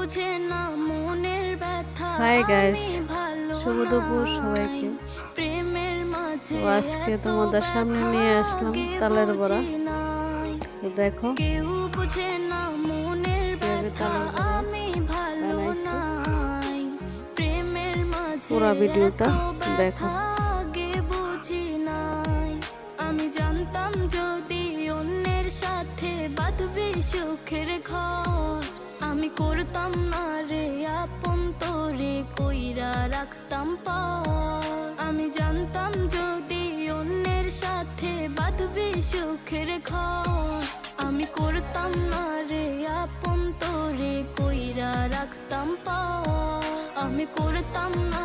বুঝে না মনের ব্যথা। হাই গাইস, শুভ দুপুর সবাইকে। প্রেমের মাঝে আজকে তোমাদের সামনে নিয়ে আসলাম তালের বড়া। তো দেখো কেউ বুঝে না মনের ব্যথা, আমি ভালো নাই। প্রেমের মাঝে পুরো ভিডিওটা দেখো। আগে বুঝি নাই। আমি জানতাম যদি অন্যের সাথে বাঁধবি সুখের ঘর, আমি করতাম না রে আপন তোরে কইরা রাখতাম পর। আমি জানতাম যদি অন্যের সাথে বাঁধবি সুখের ঘর, আমি করতাম না রে আপন তোরে কইরা রাখতাম পর। আমি করতাম না